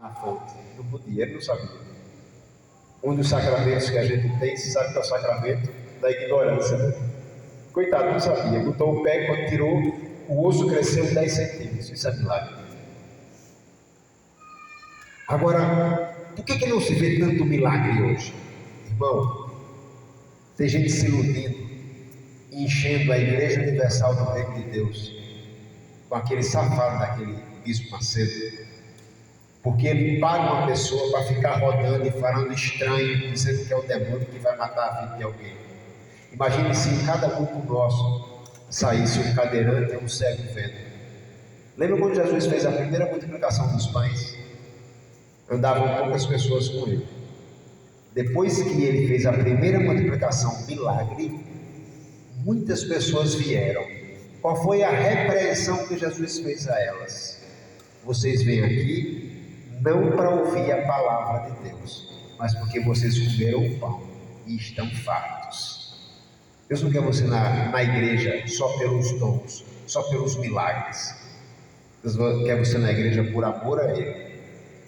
na fonte. Não podia, ele não sabia. Um dos sacramentos que a gente tem, se sabe que é o sacramento da ignorância, né? Coitado, não sabia. Botou o pé, quando tirou, o osso cresceu 10 centímetros. Isso é milagre. Agora, por que não se vê tanto milagre hoje? Irmão, tem gente se iludindo, enchendo a Igreja Universal do Reino de Deus com aquele safado daquele Bispo Macedo, porque ele paga uma pessoa para ficar rodando e falando estranho, dizendo que é o demônio que vai matar a vida de alguém. Imagine se em cada grupo nosso saísse um cadeirante e um cego vendo. Lembra quando Jesus fez a primeira multiplicação dos pães? Andavam poucas pessoas com ele. Depois que ele fez a primeira multiplicação, milagre, muitas pessoas vieram. Qual foi a repreensão que Jesus fez a elas? Vocês vêm aqui não para ouvir a palavra de Deus, mas porque vocês comeram o pão e estão fartos. Deus não quer você na igreja só pelos dons, só pelos milagres. Deus quer você na igreja por amor a Ele.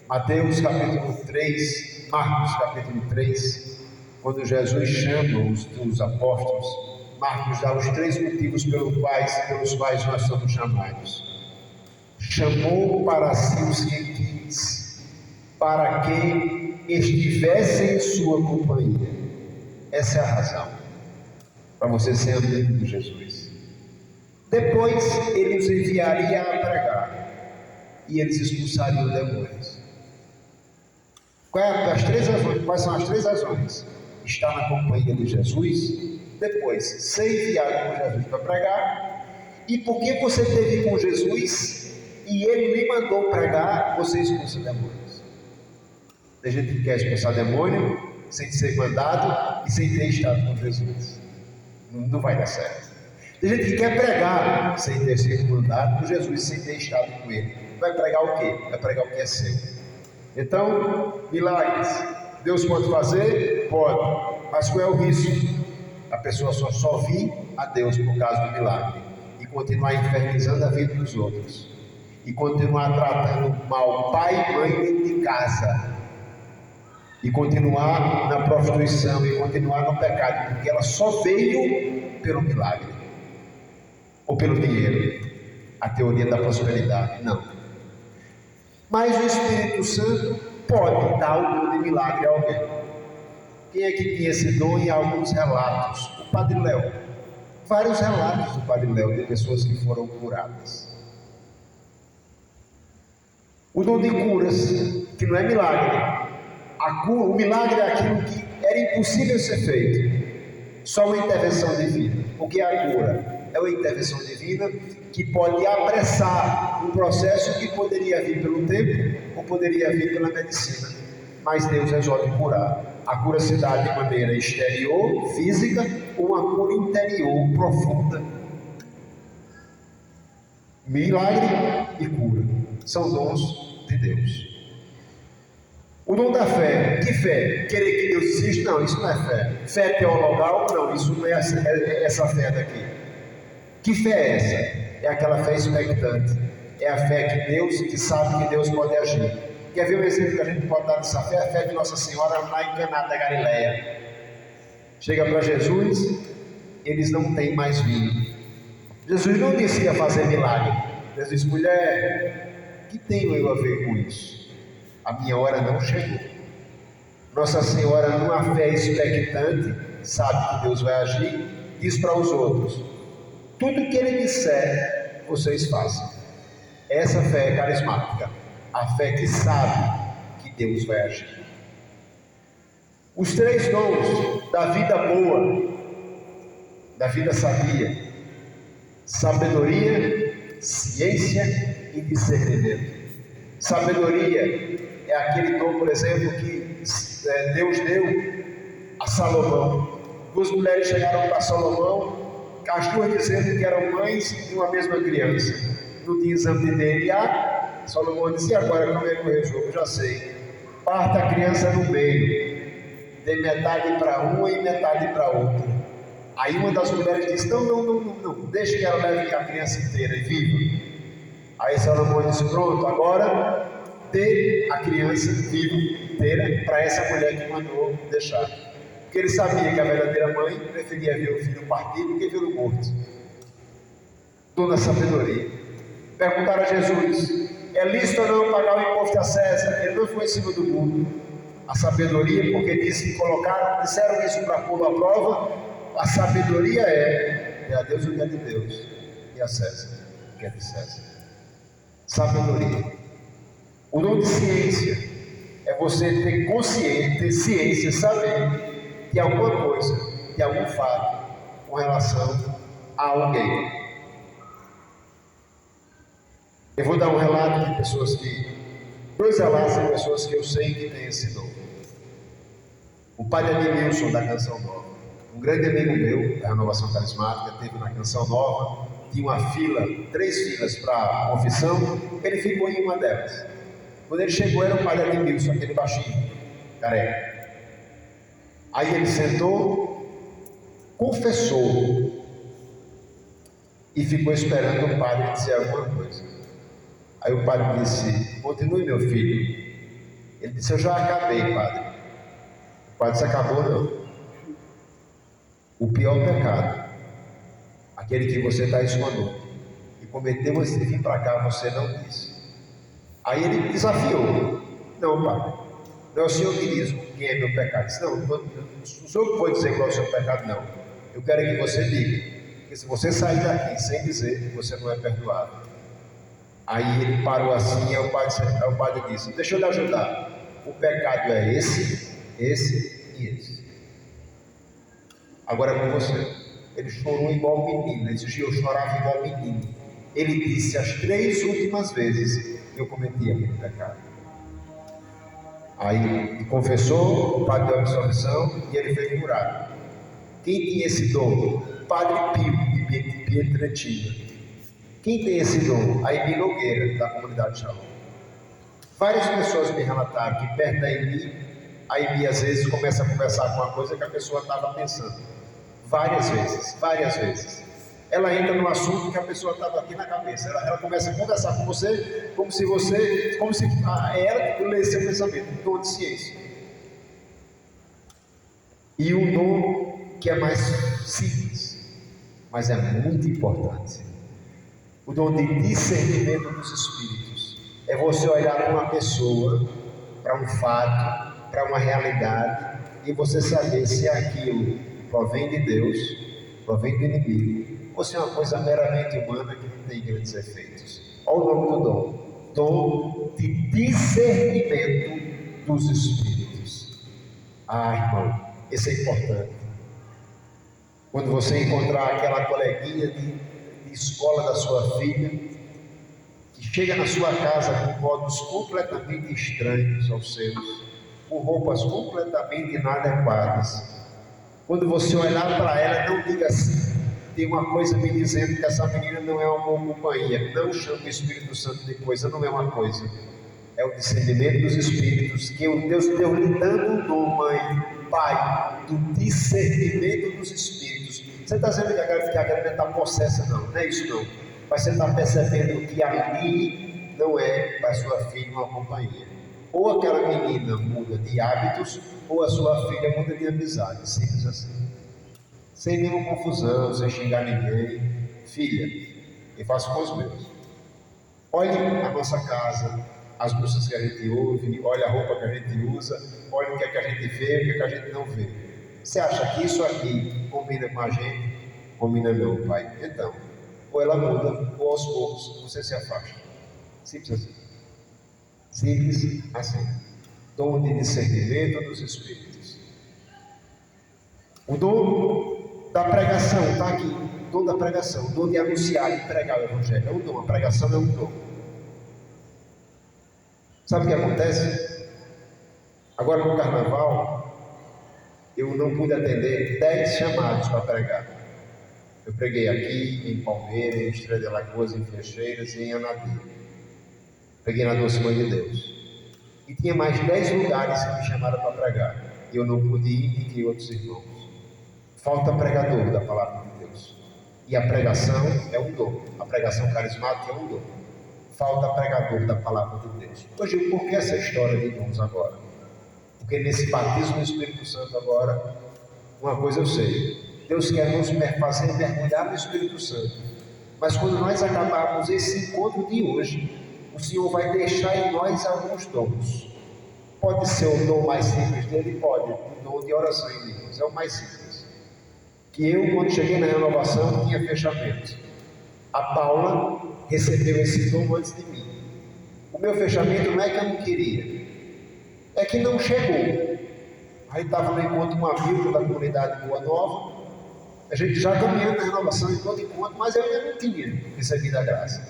Mateus capítulo 3, Marcos capítulo 3, quando Jesus chama os apóstolos, Marcos dá os 3 motivos pelos quais nós somos chamados. Chamou para si os que quis, para que estivessem em sua companhia. Essa é a razão, para você ser amigo de Jesus. Depois ele os enviaria a pregar, e eles expulsariam demônios. Quais são as 3 razões? Estar na companhia de Jesus, depois ser enviado por Jesus para pregar, e porque você esteve com Jesus e ele lhe mandou pregar, você expulsa demônios. Tem gente que quer expulsar demônio sem ser mandado e sem ter estado com Jesus. Não vai dar certo. Tem gente que quer pregar sem ter sido mandado por Jesus, sem ter estado com ele. Vai pregar o quê? Vai pregar o que é seu. Então, milagres, Deus pode fazer? Pode, mas qual é o risco? A pessoa só vir a Deus por causa do milagre e continuar infernizando a vida dos outros e continuar tratando mal pai e mãe dentro de casa e continuar na prostituição e continuar no pecado, porque ela só veio pelo milagre ou pelo dinheiro. A teoria da prosperidade, não. Mas o Espírito Santo pode dar o dom de milagre a alguém. Quem é que tinha esse dom em alguns relatos? O Padre Léo. Vários relatos do Padre Léo de pessoas que foram curadas. O dom de curas, que não é milagre. O milagre é aquilo que era impossível ser feito. Só uma intervenção divina. O que é a cura? É uma intervenção divina que pode apressar um processo que poderia vir pelo tempo ou poderia vir pela medicina. Mas Deus resolve curar. A cura se dá de maneira exterior, física, ou uma cura interior, profunda. Milagre e cura são dons de Deus. O dom da fé. Que fé? Querer que Deus existe? Não, isso não é fé. Fé teologal? Não, isso não é essa fé daqui. Que fé é essa? É aquela fé expectante. É a fé que sabe que Deus pode agir. Quer ver um exemplo que a gente pode dar dessa fé? A fé de Nossa Senhora lá em Caná da Galileia. Chega para Jesus, eles não têm mais vinho. Jesus não disse que ia fazer milagre. Jesus disse: mulher, que tenho eu a ver com isso? A minha hora não chegou. Nossa Senhora, numa fé expectante, sabe que Deus vai agir, diz para os outros: tudo que Ele disser, vocês façam. Essa fé é carismática. A fé que sabe que Deus vai agir. Os 3 dons da vida boa, da vida sabia: sabedoria, ciência e discernimento. Sabedoria é aquele dom, por exemplo, que Deus deu a Salomão. 2 mulheres chegaram para Salomão, as 2 dizendo que eram mães de uma mesma criança. Não tinha exame de DNA. Salomão disse: e agora como é que eu resolvo? Já sei. Parta a criança no meio, dê metade para uma e metade para outra. Aí uma das mulheres disse: não, deixa que ela leve a criança inteira e viva. Aí Salomão disse: pronto, agora ter a criança viva, ter para essa mulher que mandou deixar. Porque ele sabia que a verdadeira mãe preferia ver o filho partido do que ver o morto. Toda a sabedoria. Perguntaram a Jesus: é lícito ou não pagar o imposto a César? Ele não foi em cima do mundo. A sabedoria, porque disseram isso para pôr a prova. A sabedoria é a Deus o que é de Deus, e a César o que é de César. Sabedoria. O dom de ciência é você ter consciência, ter ciência, saber de alguma coisa, de algum fato, com relação a alguém. Eu vou dar um relato de pessoas dois relatos de pessoas que eu sei que têm esse dom. O padre Ademilson da Canção Nova, um grande amigo meu da Renovação Carismática, teve na Canção Nova, tinha uma fila, 3 filas para a confissão, ele ficou em uma delas. Quando ele chegou, era o padre Ademilson, aquele baixinho, careca. Aí ele sentou, confessou e ficou esperando o padre dizer alguma coisa. Aí o padre disse: continue, meu filho. Ele disse: eu já acabei, padre. O padre disse: acabou não. O pior pecado, aquele que você está escondendo e cometeu antes de vir para cá, você não disse. Aí ele desafiou: não, padre, não é o senhor que diz quem é meu pecado. Disse: não, o senhor não pode dizer qual é o seu pecado, não. Eu quero que você diga, porque se você sair daqui sem dizer, você não é perdoado. Aí ele parou assim, e o padre disse: deixa eu lhe ajudar. O pecado é esse e esse. Agora é com você. Ele chorou igual menino. Ele disse: eu chorava igual menino. Ele disse as 3 últimas vezes que eu cometi aquele pecado. Aí confessou, o padre deu a absolvição e ele foi curado. Quem tinha esse dom? Padre Pio de Pietrantina. Quem tem esse dom? A Emi Nogueira, da comunidade Shalom. Várias pessoas me relataram que perto da Emi, a Emi às vezes começa a conversar com uma coisa que a pessoa estava pensando. Várias vezes. Ela entra no assunto que a pessoa estava aqui na cabeça. Ela começa a conversar com você, como se ela que lê seu pensamento. Dom de ciência. E um dom que é mais simples, mas é muito importante. O dom de discernimento dos espíritos é você olhar para uma pessoa, para um fato, para uma realidade, e você saber se aquilo provém de Deus, provém do inimigo, ou se é uma coisa meramente humana que não tem grandes efeitos. Olha o nome do dom: dom de discernimento dos espíritos. Irmão, isso é importante. Quando você encontrar aquela coleguinha de escola da sua filha, que chega na sua casa com modos completamente estranhos aos seus, com roupas completamente inadequadas. Quando você olhar para ela, não diga assim: tem uma coisa me dizendo que essa menina não é uma boa companhia. Não chame o Espírito Santo de coisa, não é uma coisa. É o discernimento dos espíritos, que o Deus deu lhe dando um dom, mãe, pai, do discernimento dos espíritos. Você está dizendo que a garota está possessa? Não é isso não. Mas você está percebendo que ali não é para sua filha uma companhia. Ou aquela menina muda de hábitos, ou a sua filha muda de amizade. Simples assim. Sem nenhuma confusão, sem xingar ninguém. Filha, eu faço com os meus. Olhe a nossa casa, as músicas que a gente ouve, olha a roupa que a gente usa, olha o que é que a gente vê, o que é que a gente não vê. Você acha que isso aqui combina com a gente? Combina não, pai. Então, ou ela muda, ou aos poucos você se afasta. Simples assim. Simples assim. Dom de discernimento dos espíritos. O dom da pregação, está aqui. O dom da pregação, o dom de anunciar e pregar o evangelho. É um dom, a pregação é um dom. Sabe o que acontece? Agora no carnaval, eu não pude atender 10 chamados para pregar. Eu preguei aqui, em Palmeiras, em Estrela de Alagoas, em Fecheiras e em Anadia. Preguei na Doce Mãe de Deus. E tinha mais 10 lugares que me chamaram para pregar. E eu não pude ir, e que outros irmãos. Falta pregador da palavra de Deus. E a pregação é um dom. A pregação carismática é um dom. falta pregador da palavra de Deus. Hoje, por que essa história de dons agora? Porque nesse batismo do Espírito Santo agora, uma coisa eu sei, Deus quer nos fazer mergulhar no Espírito Santo. Mas quando nós acabarmos esse encontro de hoje, o Senhor vai deixar em nós alguns dons. Pode ser o dom mais simples dele? Pode. O dom de oração em línguas é o mais simples. Que eu, quando cheguei na renovação, tinha fechamento. A Paula recebeu esse dom antes de mim. O meu fechamento não é que eu não queria, é que não chegou. Aí estava no encontro com um amigo da comunidade Boa Nova, a gente já caminhando na renovação em todo encontro, mas eu ainda não tinha recebido a graça.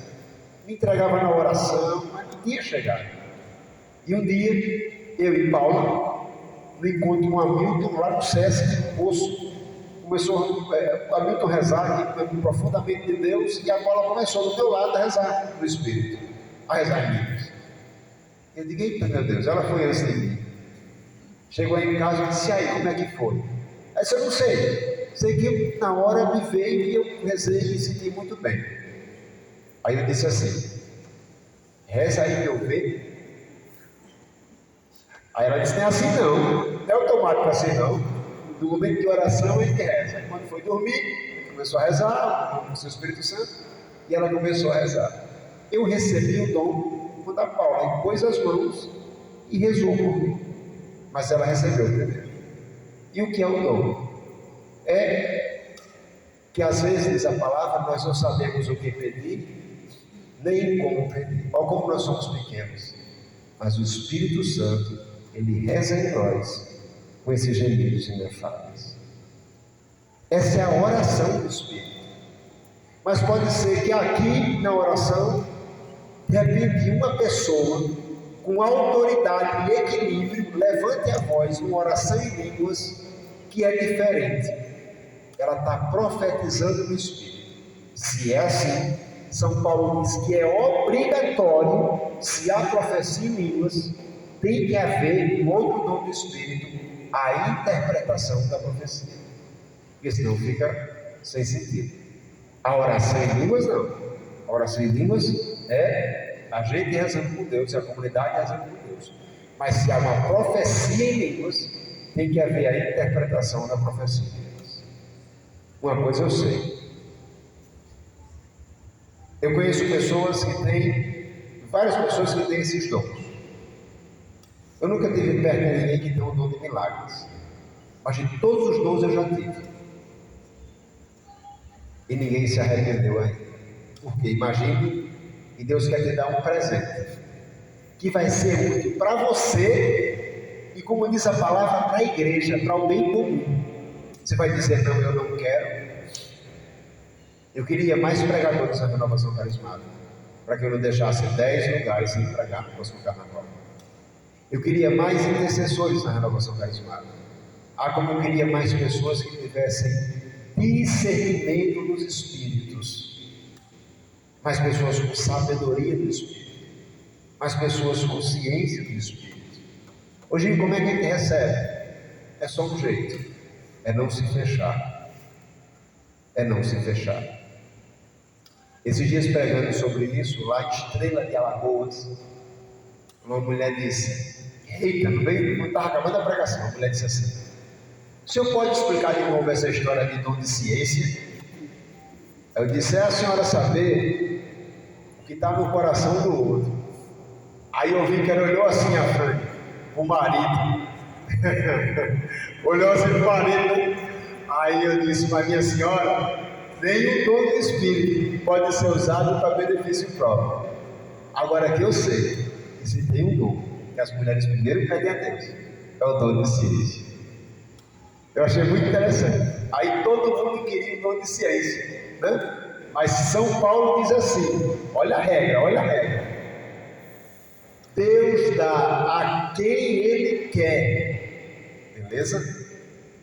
Me entregava na oração, mas não tinha chegado. E um dia, eu e Paula, no encontro com o Hamilton, lá no Sesc, no Poço, começou o Hamilton rezar profundamente de Deus, e a Paula começou do meu lado a rezar no Espírito, a rezar em línguas. Eu digo, eita meu Deus, ela foi antes de mim. Chegou aí em casa e disse, aí, como é que foi? Aí disse, eu não sei que na hora me veio e eu rezei e me senti muito bem. Aí eu disse assim, reza aí meu ver. Aí ela disse, não é assim não, não é automático assim não. No momento de oração ele reza. Aí quando foi dormir, ele começou a rezar, com o seu Espírito Santo, e ela começou a rezar. Eu recebi o dom quando a Paula pôs as mãos e rezou por mim. Mas ela recebeu primeiro. E o que é o dom? É que às vezes, diz a palavra, nós não sabemos o que pedir, nem como pedir. Olha como nós somos pequenos. Mas o Espírito Santo, ele reza em nós, com esses gemidos inefáveis. Essa é a oração do Espírito. Mas pode ser que aqui na oração, de repente, uma pessoa com autoridade e equilíbrio levante a voz numa oração em línguas que é diferente. Ela está profetizando no Espírito. Se é assim, São Paulo diz que é obrigatório, se há profecia em línguas, tem que haver um outro dom do Espírito, a interpretação da profecia, porque senão fica sem sentido. A oração em línguas não. A oração em línguas é a gente rezando por Deus, a comunidade rezando por Deus. Mas se há uma profecia em línguas, tem que haver a interpretação da profecia em línguas. Uma coisa eu sei, eu conheço pessoas que têm, várias pessoas que têm esses dons. Eu nunca tive perto de ninguém que tem um dom de milagres, mas de todos os dons eu já tive. E ninguém se arrependeu ainda. Porque imagine que Deus quer te dar um presente que vai ser útil para você e, como diz a palavra, para a igreja, para o bem comum. Você vai dizer, não, eu não quero. Eu queria mais pregadores na renovação carismática, para que eu não deixasse 10 lugares sem pregar no próximo carnaval. Eu queria mais intercessores na renovação carismática. Como eu queria mais pessoas que tivessem discernimento dos espíritos, mais pessoas com sabedoria do Espírito, mais pessoas com ciência do Espírito. Hoje, como é que a gente recebe? É só um jeito, é não se fechar. É não se fechar. Esses dias pregando sobre isso, lá em Estrela de Alagoas, uma mulher disse, eita, no meio, quando estava acabando a pregação, a mulher disse assim, o senhor pode explicar de novo essa história de dom de ciência? Eu disse, é a senhora saber o que está no coração do outro. Aí eu vi que ela olhou assim a frente, o marido. Olhou assim para o marido. Aí eu disse, mas minha senhora, nem o dom do Espírito pode ser usado para benefício próprio. Agora que eu sei que se tem um dom, que as mulheres primeiro pedem a Deus, é o dom de ciência. Eu achei muito interessante. Aí todo mundo queria o dom de ciência, né? Mas São Paulo diz assim, olha a regra. Deus dá a quem Ele quer, beleza?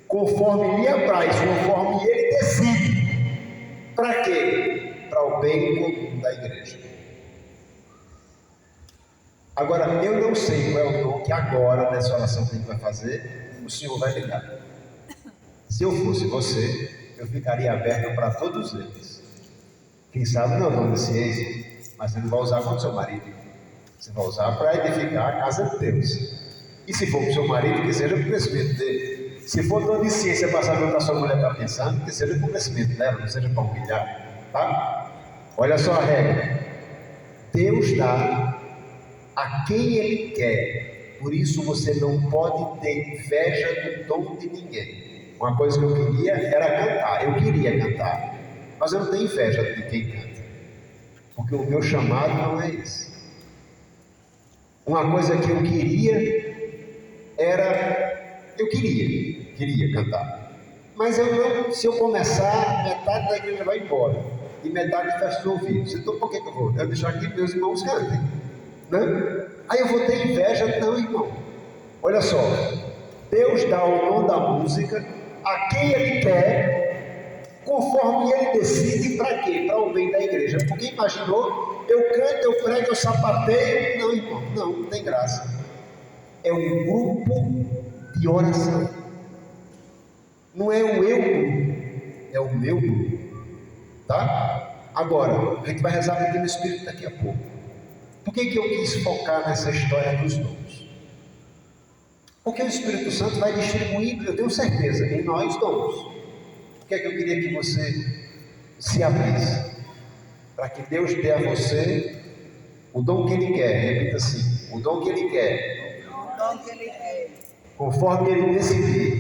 Conforme lhe apraz, conforme Ele decide. Para quê? Para o bem comum da igreja. Agora, eu não sei qual é o dom que agora, nessa oração que a gente vai fazer, o Senhor vai me dar. Se eu fosse você, eu ficaria aberto para todos eles. Quem sabe não é o dom de ciência, Mas você não vai usar contra o seu marido. Você vai usar para edificar a casa de Deus. E se for para o seu marido, que seja para o crescimento dele. Se for de onisciência para saber o que a sua mulher está pensando, que seja para o crescimento dela, não seja para humilhar. Tá? Olha só a regra. Deus dá a quem Ele quer. Por isso você não pode ter inveja do dom de ninguém. Uma coisa que eu queria era cantar. Eu queria cantar. Mas eu não tenho inveja de quem canta. Porque o meu chamado não é esse. Uma coisa que eu queria era... Eu queria cantar. Mas eu não, se eu começar, metade da igreja vai embora. E metade fecha os ouvidos. Então por que eu vou? Eu deixar que meus irmãos cantem. Né? Aí eu vou ter inveja? Não, irmão. Olha só. Deus dá o dom da música a quem Ele quer, conforme Ele decide. Para quê? Para o bem da igreja. Porque imaginou, eu canto, eu prego, eu sapateio. Não, irmão, não tem graça. É um grupo de oração. Não é o eu grupo, é o meu grupo. Tá? Agora, a gente vai rezar pedindo o Espírito daqui a pouco. Por que eu quis focar nessa história dos dons? Porque o Espírito Santo vai distribuindo, eu tenho certeza, em nós dons. O que é que eu queria que você se abrisse? Para que Deus dê a você o dom que Ele quer. Repita assim: o dom que Ele quer. O dom que Ele quer. Conforme Ele decidir.